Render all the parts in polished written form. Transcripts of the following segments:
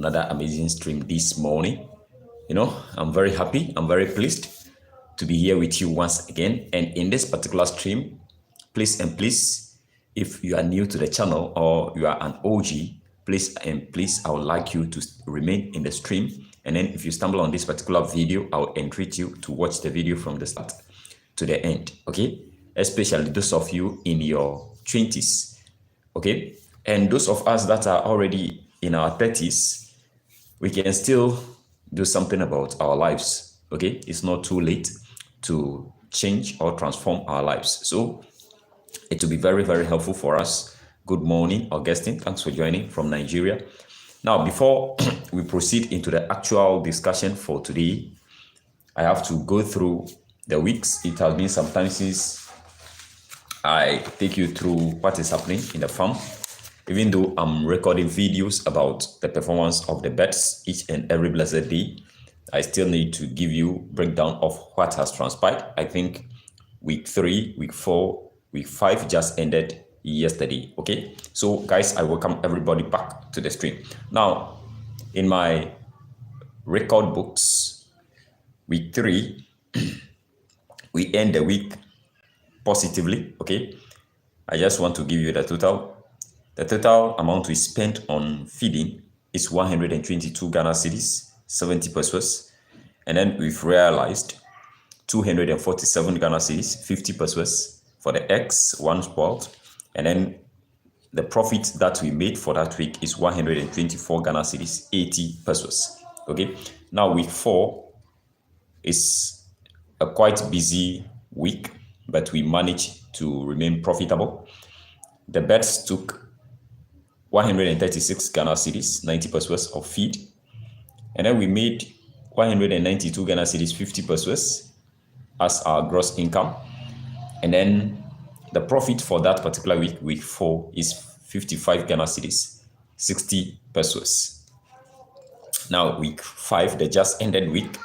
another amazing stream this morning. I'm very happy, I'm very pleased to be here with you once again. And in this particular stream, please, if you are new to the channel or you are an OG, please, I would like you to remain in the stream. And then if you stumble on this particular video, I will entreat you to watch the video from the start to the end, okay? Especially those of you in your 20s, okay? And those of us that are already in our 30s, we can still do something about our lives, okay? It's not too late to change or transform our lives. So it will be very, very helpful for us. Good morning, Augustine. Thanks for joining from Nigeria. Now, before we proceed into the actual discussion for today, I have to go through the weeks. It has been some time since I take you through what is happening in the farm. Even though I'm recording videos about the performance of the birds each and every blessed day, I still need to give you breakdown of what has transpired. I think week 3, week 4, week 5 just ended yesterday. Okay, so guys, I welcome everybody back to the stream. Now, in my record books, week 3, we end the week positively. Okay, I just want to give you the total. The total amount we spent on feeding is 122 Ghana cedis, 70 pesos. And then we've realized 247 Ghana cedis, 50 pesos for the eggs, one spoiled. And then the profit that we made for that week is 124 Ghana cedis, 80 pesos. Okay. Now week 4 is a quite busy week, but we managed to remain profitable. The birds took 136 Ghana cedis, 90 pesos of feed. And then we made 192 Ghana cedis, 50 pesos as our gross income. And then the profit for that particular week, week 4, is 55 Ghana cedis, 60 pesos. Now, week 5, the just ended week,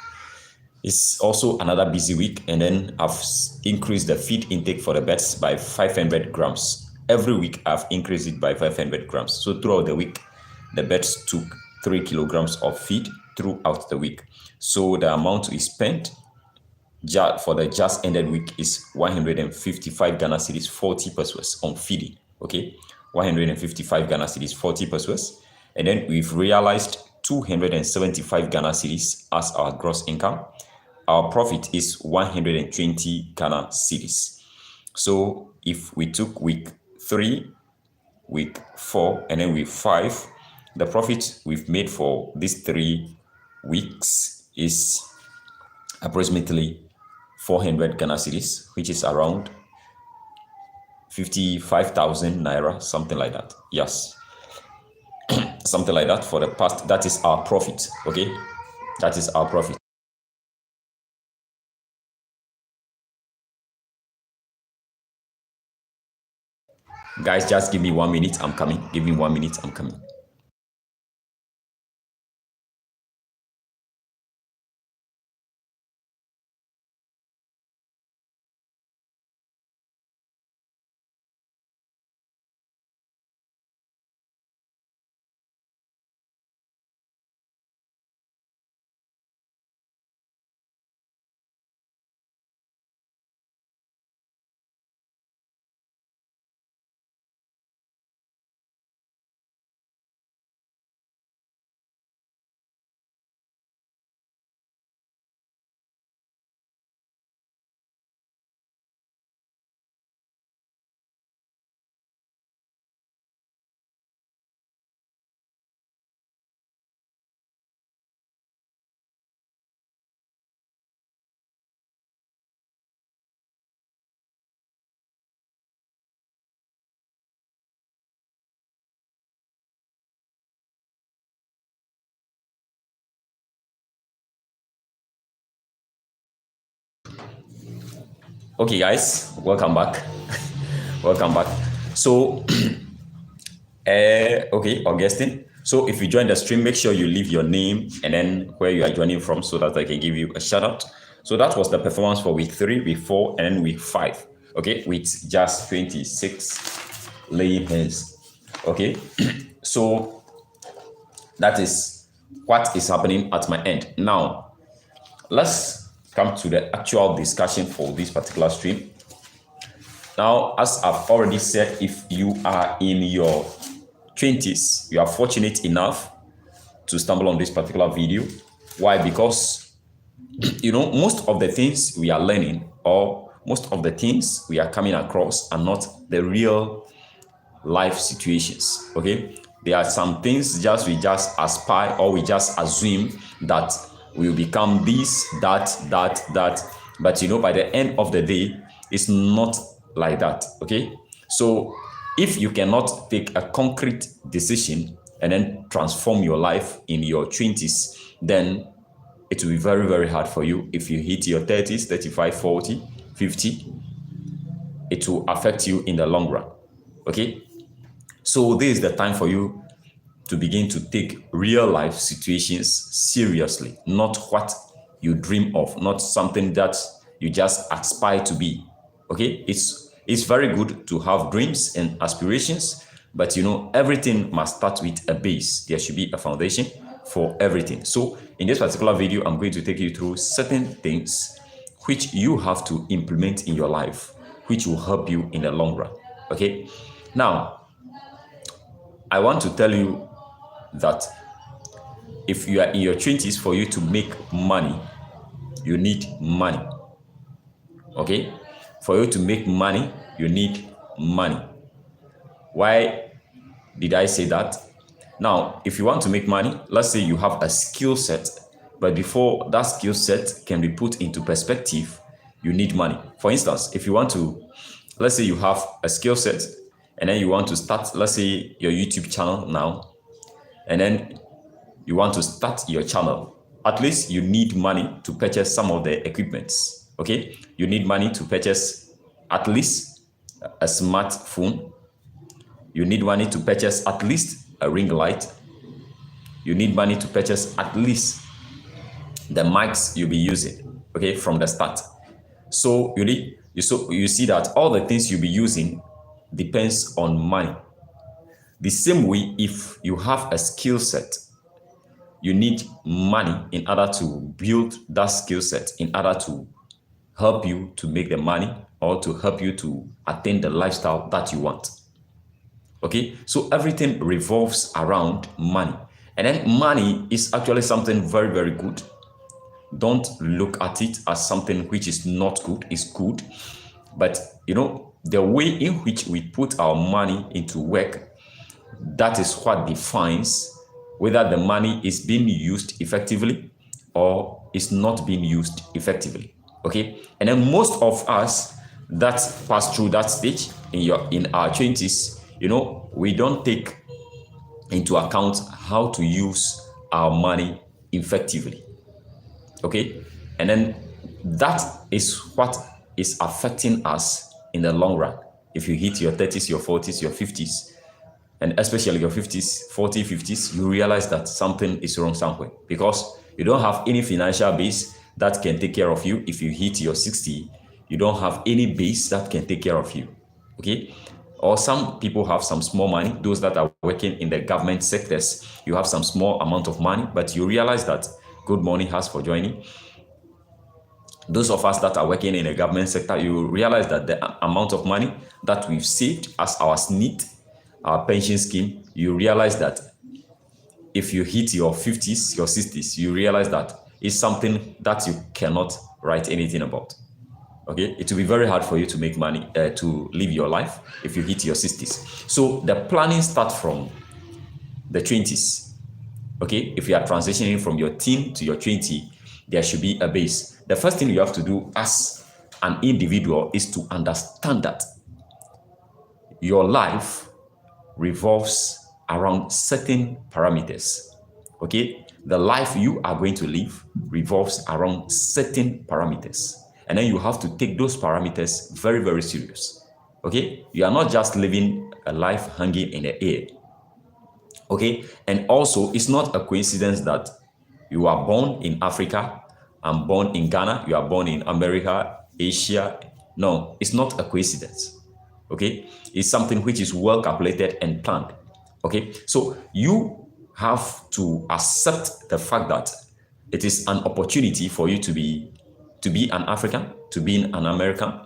is also another busy week. And then I've increased the feed intake for the birds by 500 grams. Every week, I've increased it by 500 grams. So throughout the week, the birds took 3 kilograms of feed throughout the week. So the amount we spent for the just ended week is 155 Ghana cedis, 40 pesos on feeding. Okay, 155 Ghana cedis, 40 pesos. And then we've realized 275 Ghana cedis as our gross income. Our profit is 120 Ghana cedis. So if we took week 3, week 4, and then week 5, the profit we've made for these 3 weeks is approximately 400 Ghana cedis, which is around 55,000 naira, something like that. Yes, something like that for the past. That is our profit. Okay, that is our profit. Guys, just give me 1 minute, I'm coming. Give me 1 minute, I'm coming. Okay, guys, welcome back. Welcome back. So, okay, Augustine. So if you join the stream, make sure you leave your name and then where you are joining from so that I can give you a shout out. So that was the performance for week 3, week 4, and then week 5. Okay, with just 26 laying hens. Okay, so that is what is happening at my end. Now, let's come to the actual discussion for this particular stream. Now, as I've already said, if you are in your 20s, you are fortunate enough to stumble on this particular video. Why? Because, most of the things we are learning or most of the things we are coming across are not the real life situations. Okay, there are some things we just aspire or we just assume that we will become this, that, but by the end of the day, it's not like that. Okay, so if you cannot take a concrete decision and then transform your life in your 20s, then it will be very, very hard for you. If you hit your 30s, 35, 40, 50, it will affect you in the long run. Okay, so this is the time for you to begin to take real life situations seriously, not what you dream of, not something that you just aspire to be. Okay, it's very good to have dreams and aspirations, but everything must start with a base. There should be a foundation for everything. So in this particular video, I'm going to take you through certain things which you have to implement in your life, which will help you in the long run. Okay, now I want to tell you that if you are in your 20s, for you to make money, you need money. Okay, for you to make money, you need money. Why did I say that? Now, if you want to make money, let's say you have a skill set, but before that skill set can be put into perspective, you need money. For instance, if you want to, let's say you have a skill set and then you want to start, let's say, your YouTube channel now, and then you want to start your channel, at least you need money to purchase some of the equipments. Okay, you need money to purchase at least a smartphone. You need money to purchase at least a ring light. You need money to purchase at least the mics you'll be using, okay, from the start. So you see that all the things you'll be using depends on money. The same way, if you have a skill set, you need money in order to build that skill set, in order to help you to make the money or to help you to attain the lifestyle that you want. Okay, so everything revolves around money. And then money is actually something very, very good. Don't look at it as something which is not good. It's good. But, the way in which we put our money into work, that is what defines whether the money is being used effectively or is not being used effectively. Okay, and then most of us that pass through that stage in our 20s, we don't take into account how to use our money effectively. Okay, and then that is what is affecting us in the long run. If you hit your 30s, your 40s, your 50s, and especially your 50s, 40s, 50s, you realize that something is wrong somewhere because you don't have any financial base that can take care of you. If you hit your 60, you don't have any base that can take care of you. Okay, or some people have some small money. Those that are working in the government sectors, you have some small amount of money, but you realize that good morning has for joining. Those of us that are working in the government sector, you realize that the amount of money that we've saved as our SNIT, our pension scheme, you realize that if you hit your 50s, your 60s, you realize that it's something that you cannot write anything about. Okay, it will be very hard for you to make money, to live your life if you hit your 60s. So the planning starts from the 20s. Okay, if you are transitioning from your teen to your 20, there should be a base. The first thing you have to do as an individual is to understand that your life revolves around certain parameters. Okay, the life you are going to live revolves around certain parameters, and then you have to take those parameters very, very serious. Okay, you are not just living a life hanging in the air. Okay, and also it's not a coincidence that you are born in Africa, I'm born in Ghana, you are born in America, Asia. No, it's not a coincidence. Okay, it's something which is well calculated and planned. Okay, so you have to accept the fact that it is an opportunity for you to be an African, to be an American.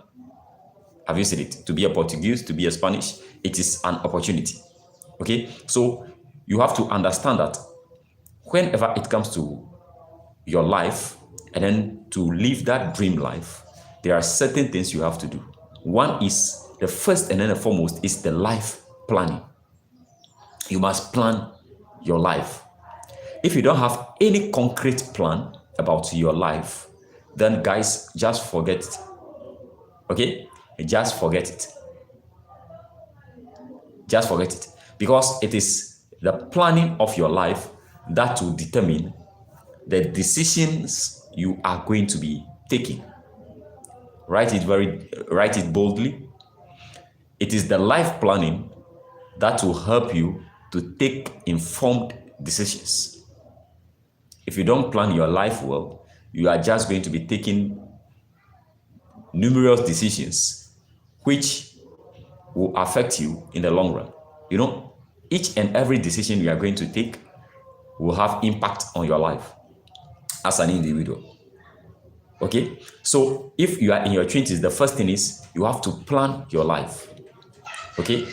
Have you said it? To be a Portuguese, to be a Spanish, it is an opportunity. Okay, so you have to understand that whenever it comes to your life and then to live that dream life, there are certain things you have to do. One is the first and then the foremost is the life planning. You must plan your life. If you don't have any concrete plan about your life, then guys, just forget it. Okay? Just forget it. Just forget it. Because it is the planning of your life that will determine the decisions you are going to be taking. Write it boldly. It is the life planning that will help you to take informed decisions. If you don't plan your life well, you are just going to be taking numerous decisions which will affect you in the long run. You know, each and every decision you are going to take will have impact on your life as an individual. Okay, so if you are in your 20s, the first thing is you have to plan your life. Okay,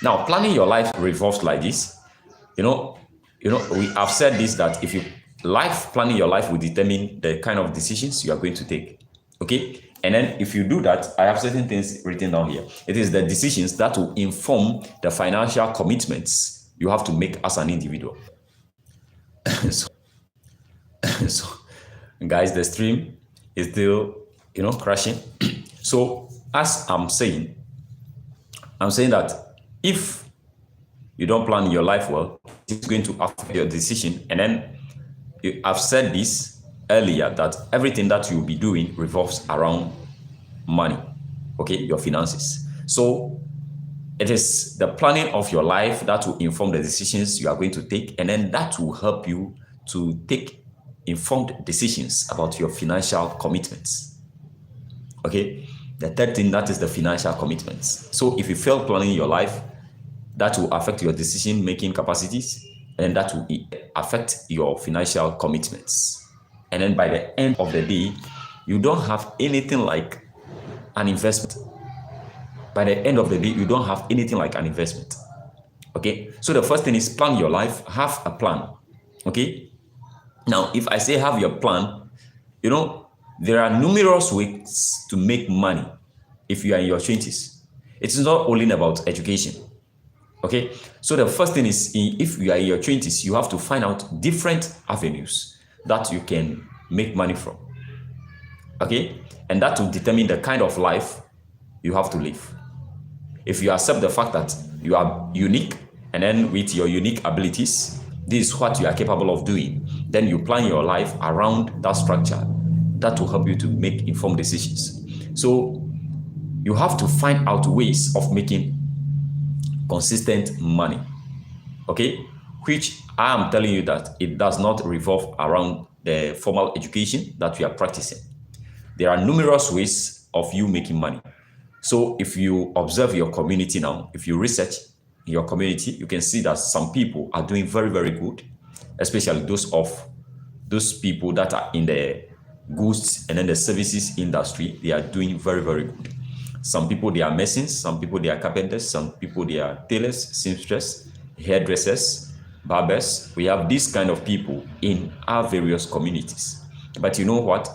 now planning your life revolves like this. We have said this, that if you planning your life will determine the kind of decisions you are going to take. Okay, and then if you do that, I have certain things written down here. It is the decisions that will inform the financial commitments you have to make as an individual. so, so guys, the stream is still crashing. So as I'm saying that if you don't plan your life well, it's going to affect your decision. And then I've said this earlier, that everything that you'll be doing revolves around money, okay, your finances. So it is the planning of your life that will inform the decisions you are going to take, and then that will help you to take informed decisions about your financial commitments. Okay, the third thing, that is the financial commitments. So if you fail planning your life, that will affect your decision-making capacities, and that will affect your financial commitments. And then by the end of the day, you don't have anything like an investment. By the end of the day, you don't have anything like an investment. Okay, so the first thing is plan your life, have a plan. Okay, now if I say have your plan, there are numerous ways to make money if you are in your 20s. It's not only about education. Okay, so the first thing is, if you are in your 20s, you have to find out different avenues that you can make money from. Okay, and that will determine the kind of life you have to live. If you accept the fact that you are unique, and then with your unique abilities, this is what you are capable of doing, then you plan your life around that structure that will help you to make informed decisions. So you have to find out ways of making consistent money, okay, which I am telling you that it does not revolve around the formal education that we are practicing. There are numerous ways of you making money. So if you observe your community now, if you research in your community, you can see that some people are doing very, very good, especially those people that are in the goods and then the services industry. They are doing very, very good. Some people, they are masons, some people, they are carpenters, some people, they are tailors, seamstress, hairdressers, barbers. We have these kind of people in our various communities. But you know what?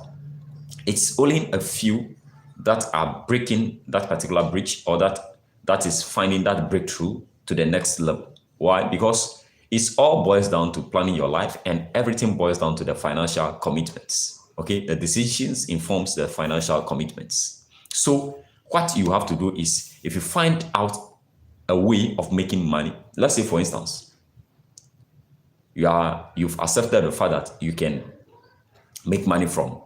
It's only a few that are breaking that particular bridge, or that is finding that breakthrough to the next level. Why? Because it all boils down to planning your life, and everything boils down to the financial commitments. Okay, the decisions informs the financial commitments. So what you have to do is, if you find out a way of making money, let's say for instance, you've accepted the fact that you can make money from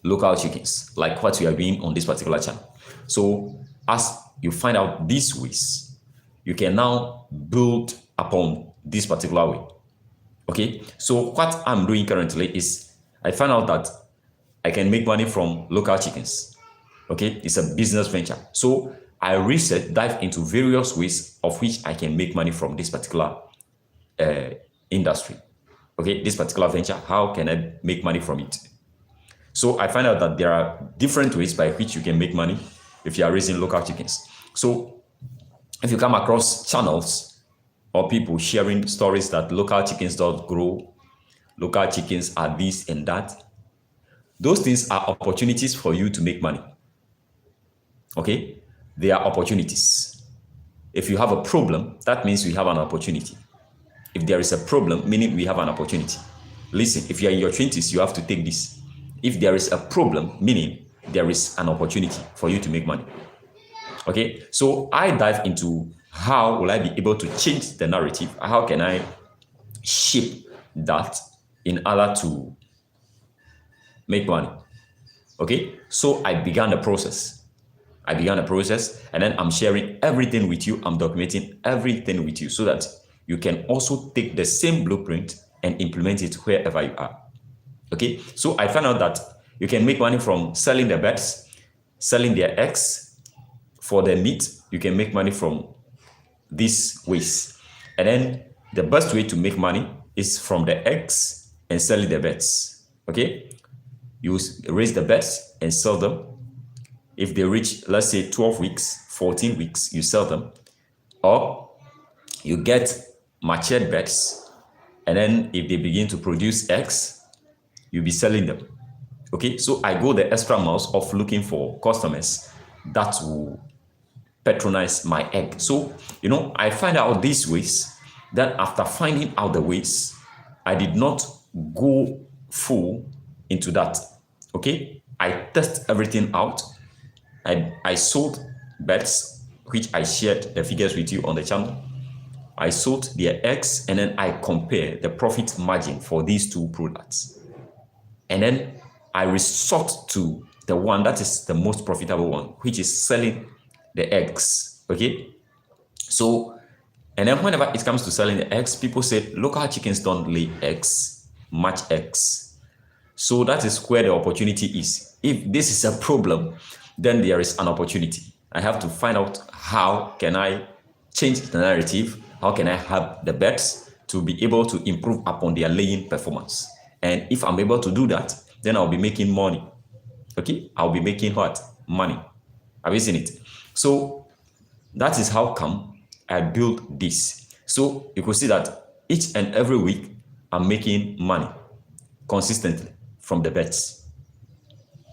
local chickens, like what we are doing on this particular channel. So as you find out these ways, you can now build upon this particular way. Okay, so what I'm doing currently is I found out that I can make money from local chickens. Okay, it's a business venture. So I dive into various ways of which I can make money from this particular industry. Okay, this particular venture, how can I make money from it? So I find out that there are different ways by which you can make money if you are raising local chickens. So if you come across channels or people sharing stories that local chickens don't grow, local chickens are this and that, those things are opportunities for you to make money. Okay? They are opportunities. If you have a problem, that means we have an opportunity. If there is a problem, meaning we have an opportunity. Listen, if you're in your 20s, you have to take this. If there is a problem, meaning there is an opportunity for you to make money. Okay, so I dive into how will I be able to change the narrative? How can I shape that in order to make money? Okay, so I began the process. And then I'm sharing everything with you. I'm documenting everything with you so that you can also take the same blueprint and implement it wherever you are. Okay, so I found out that you can make money from selling the birds, selling their eggs. For the meat, you can make money from these ways. And then the best way to make money is from the eggs and selling the birds. Okay, you raise the birds and sell them. If they reach, let's say 12 weeks, 14 weeks, you sell them. Or you get matured birds, and then if they begin to produce eggs, you'll be selling them. Okay, so I go the extra miles of looking for customers that will patronize my egg. So, I find out these ways. Then after finding out the ways, I did not go full into that. Okay, I test everything out. I sold birds, which I shared the figures with you on the channel. I sold their eggs, and then I compare the profit margin for these two products. And then I resort to the one that is the most profitable one, which is selling the eggs. Okay, so, and then whenever it comes to selling the eggs, people say local chickens don't lay eggs, much eggs. So that is where the opportunity is. If this is a problem, then there is an opportunity. I have to find out how can I change the narrative, how can I help the birds to be able to improve upon their laying performance. And if I'm able to do that, then I'll be making money. Okay, I'll be making what? Money. Have you seen it? So that is how come I built this. So you could see that each and every week I'm making money consistently from the birds.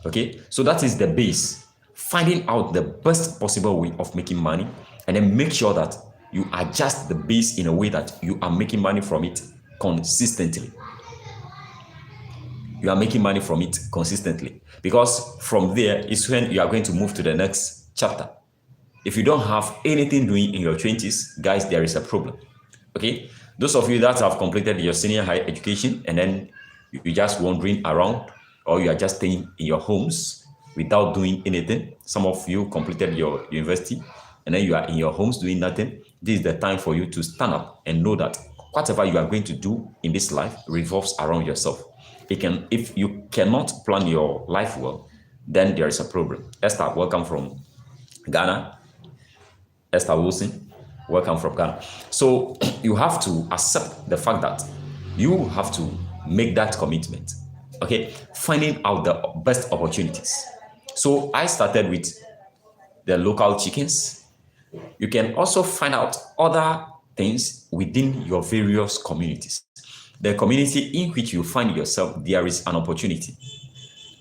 Okay, so that is the base. Finding out the best possible way of making money, and then make sure that you adjust the base in a way that you are making money from it consistently. You are making money from it consistently, because from there is when you are going to move to the next chapter. If you don't have anything doing in your 20s, guys, there is a problem. Okay, those of you that have completed your senior high education and then you're just wandering around, or you are just staying in your homes without doing anything. Some of you completed your university and then you are in your homes doing nothing. This is the time for you to stand up and know that whatever you are going to do in this life revolves around yourself. If you cannot plan your life well, then there is a problem. Esther, welcome from Ghana. Esther Wilson, welcome from Ghana. So you have to accept the fact that you have to make that commitment. Okay, finding out the best opportunities. So I started with the local chickens. You can also find out other things within your various communities. The community in which you find yourself, there is an opportunity.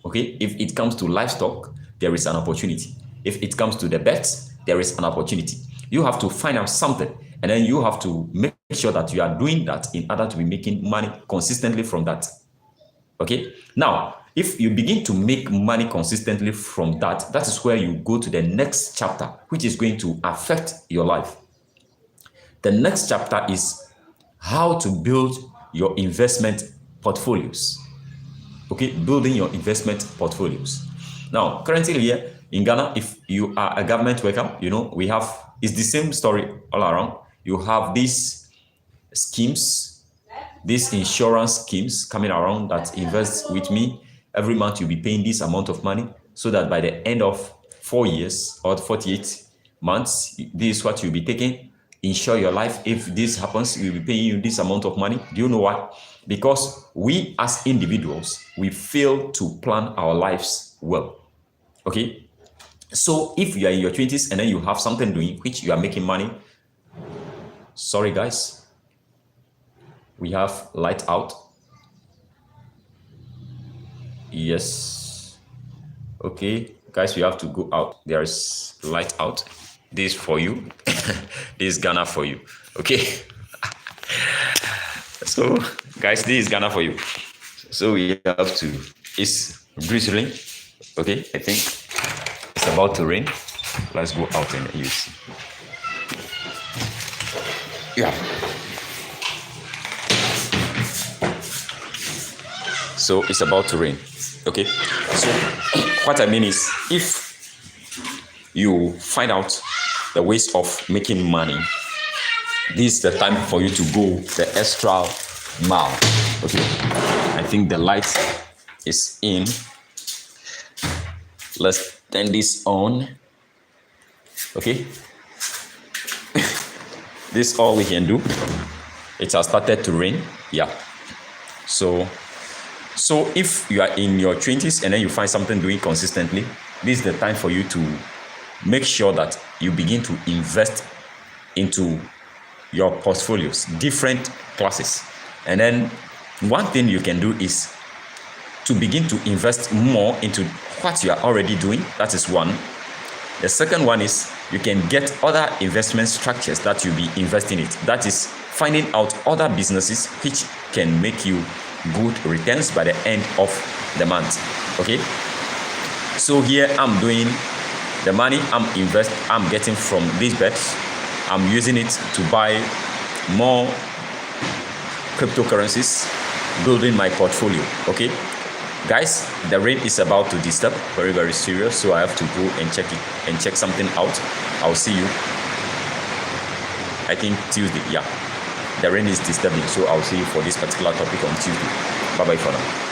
Okay, if it comes to livestock, there is an opportunity. If it comes to the birds, there is an opportunity. You have to find out something, and then you have to make sure that you are doing that in order to be making money consistently from that. Okay, now if you begin to make money consistently from that, that is where you go to the next chapter, which is going to affect your life. The next chapter is how to build your investment portfolios. Okay, building your investment portfolios. Now, currently here in Ghana, if you are a government worker, it's the same story all around. You have these schemes, these insurance schemes coming around that invest with me. Every month you'll be paying this amount of money so that by the end of 4 years or 48 months, this is what you'll be taking. insure your life. If this happens, we'll be paying you this amount of money. Do you know why? Because we as individuals, we fail to plan our lives well. Okay? So if you are in your 20s and then you have something doing which you are making money, sorry guys, we have light out. Yes. Okay, guys, we have to go out. There is light out. This for you. This is Ghana for you. Okay. So, guys, this is Ghana for you. So we have to. It's drizzling. Okay, I think it's about to rain. Let's go out and you see. Yeah. So it's about to rain. Okay. So what I mean is, if you find out the ways of making money, this is the time for you to go the extra mile. Okay. I think the light is in. Let's turn this on. Okay. This is all we can do. It has started to rain. Yeah. So if you are in your 20s and then you find something doing consistently, this is the time for you to make sure that you begin to invest into your portfolios, different classes. And then one thing you can do is to begin to invest more into what you are already doing. That is one. The second one is you can get other investment structures that you'll be investing in. That is finding out other businesses which can make you good returns by the end of the month. Okay. So here I'm doing the money I'm getting from these bets. I'm using it to buy more cryptocurrencies, building my portfolio. Okay. Guys, the rain is about to disturb, very, very serious. So I have to go and check it and check something out. I'll see you, I think Tuesday. Yeah. The rain is disturbing, so I'll see you for this particular topic on Tuesday. Bye-bye for now.